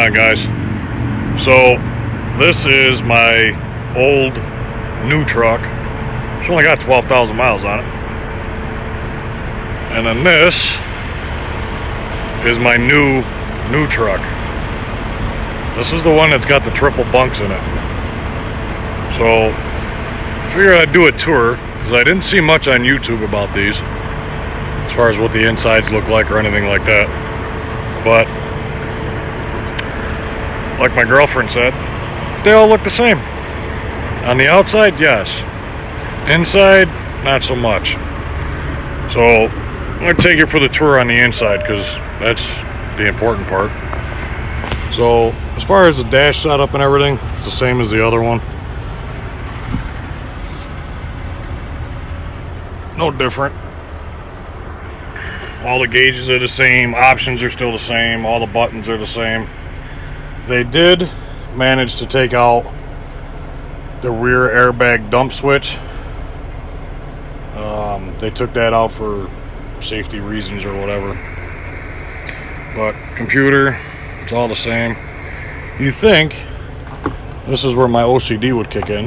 on, guys? So this is my old new truck. It's only got 12,000 miles on it. And then this is my new truck. This is the one that's got the triple bunks in it. So I figured I'd do a tour because I didn't see much on YouTube about these as far as what the insides look like or anything like that. But like my girlfriend said, they all look the same. On the outside, yes. Inside, not so much. So I'm going to take you for the tour on the inside because that's the important part. So as far as the dash setup and everything, it's the same as the other one. No different. All the gauges are the same, options are still the same, all the buttons are the same. They did manage to take out the rear airbag dump switch. They took that out for safety reasons or whatever. But computer, it's all the same. You think, this is where my OCD would kick in.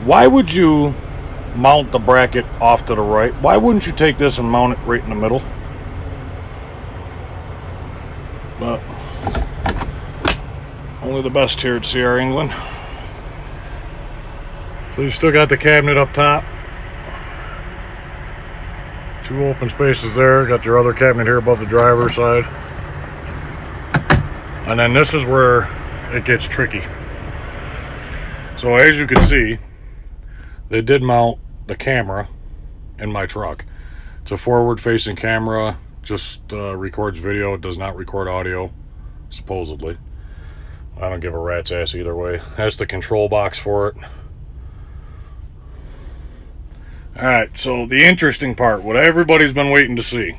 Why would you mount the bracket off to the right? Why wouldn't you take this and mount it right in the middle? But only the best here at CR England. So you still got the cabinet up top. Two open spaces there. Got your other cabinet here above the driver's side. And then this is where it gets tricky. So as you can see, they did mount the camera in my truck. It's a forward-facing camera. Just records video. It does not record audio, supposedly. I don't give a rat's ass either way. That's the control box for it. Alright, so the interesting part, what everybody's been waiting to see.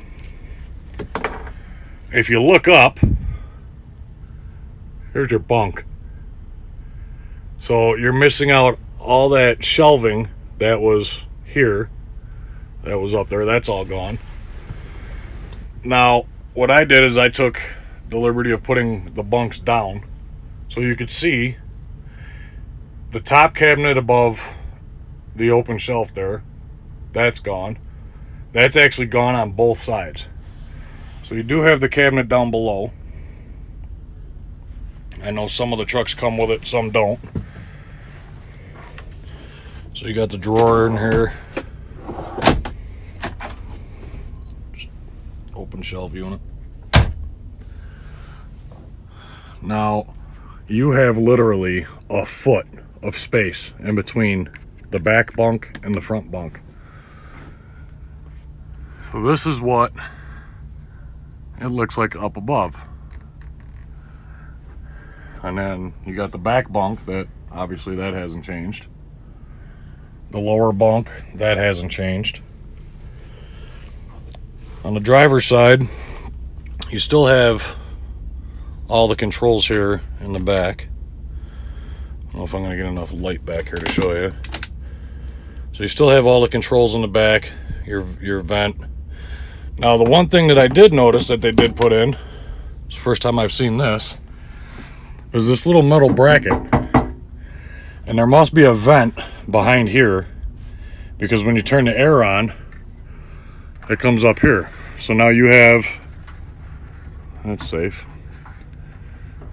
If you look up, here's your bunk. So you're missing out all that shelving that was here. That was up there. That's all gone. Now, what I did is I took the liberty of putting the bunks down. So you could see the top cabinet above the open shelf there. That's gone. That's actually gone on both sides. So you do have the cabinet down below. I know some of the trucks come with it, some don't. So you got the drawer in here. Just open shelf unit. Now, you have literally a foot of space in between the back bunk and the front bunk. So this is what it looks like up above. And then you got the back bunk that obviously that hasn't changed. The lower bunk, that hasn't changed. On the driver's side, you still have all the controls here in the back. I don't know if I'm going to get enough light back here to show you. So you still have all the controls in the back, your vent. Now the one thing that I did notice that they did put in, it's the first time I've seen this, is this little metal bracket. And there must be a vent behind here because when you turn the air on, it comes up here. So now you have, that's safe.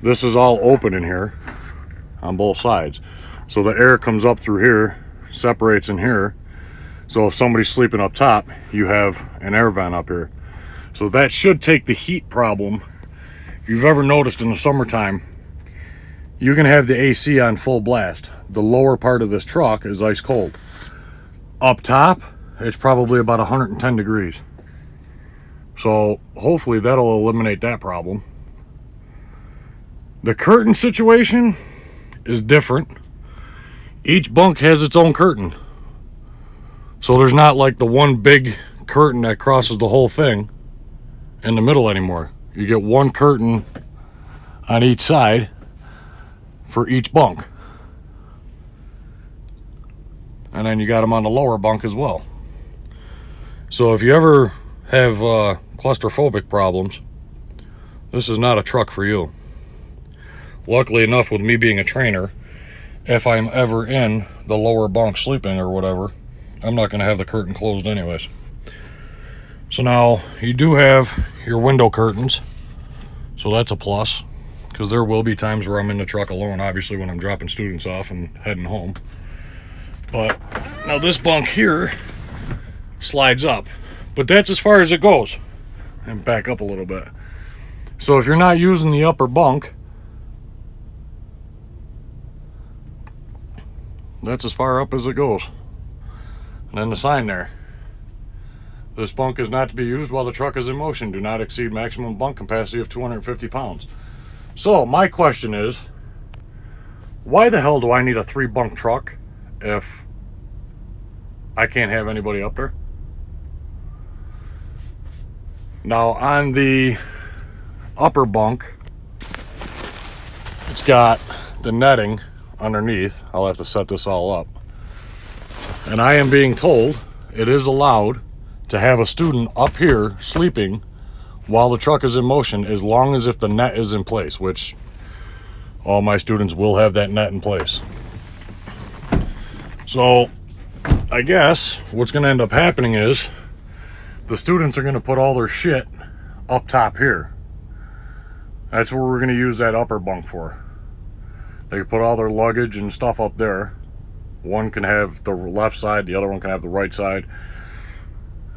This is all open in here on both sides. So the air comes up through here, separates in here. So if somebody's sleeping up top, you have an air vent up here. So that should take the heat problem. If you've ever noticed in the summertime, you can have the AC on full blast. The lower part of this truck is ice cold. Up top, it's probably about 110 degrees. So hopefully that'll eliminate that problem. The curtain situation is different. Each bunk has its own curtain. So there's not like the one big curtain that crosses the whole thing in the middle anymore. You get one curtain on each side for each bunk. And then you got them on the lower bunk as well. So if you ever have claustrophobic problems, this is not a truck for you. Luckily enough, with me being a trainer, if I'm ever in the lower bunk sleeping or whatever, I'm not going to have the curtain closed anyways. So now you do have your window curtains, so that's a plus, because there will be times where I'm in the truck alone, obviously when I'm dropping students off and heading home. But now this bunk here slides up, but that's as far as it goes. And back up a little bit. So if you're not using the upper bunk, that's as far up as it goes. And then the sign there. This bunk is not to be used while the truck is in motion. Do not exceed maximum bunk capacity of 250 pounds. So my question is, why the hell do I need a 3-bunk truck if I can't have anybody up there? Now on the upper bunk, it's got the netting underneath. I'll have to set this all up. And I am being told it is allowed to have a student up here sleeping while the truck is in motion, as long as if the net is in place, which all my students will have that net in place. So I guess what's going to end up happening is the students are going to put all their shit up top here. That's where we're going to use that upper bunk for. They can put all their luggage and stuff up there. One can have the left side, the other one can have the right side.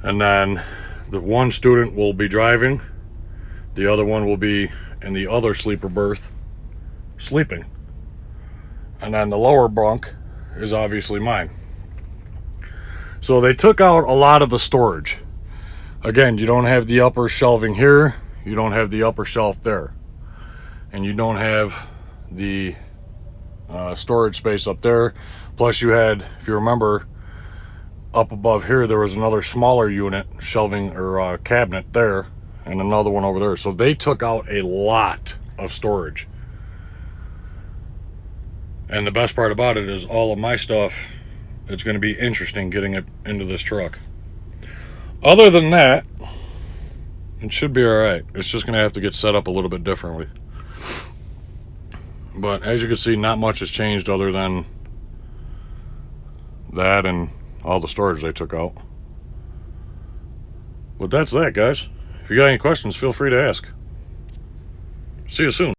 And then the one student will be driving, the other one will be in the other sleeper berth sleeping. And then the lower bunk is obviously mine. So they took out a lot of the storage. Again, you don't have the upper shelving here, you don't have the upper shelf there, and you don't have the storage space up there. Plus you had, if you remember, up above here there was another smaller unit shelving or cabinet there, and another one over there. So they took out a lot of storage. And the best part about it is all of my stuff, it's going to be interesting getting it into this truck. Other than that, it should be alright. It's just going to have to get set up a little bit differently. But as you can see, not much has changed other than that and all the storage they took out. But that's that, guys. If you got any questions, feel free to ask. See you soon.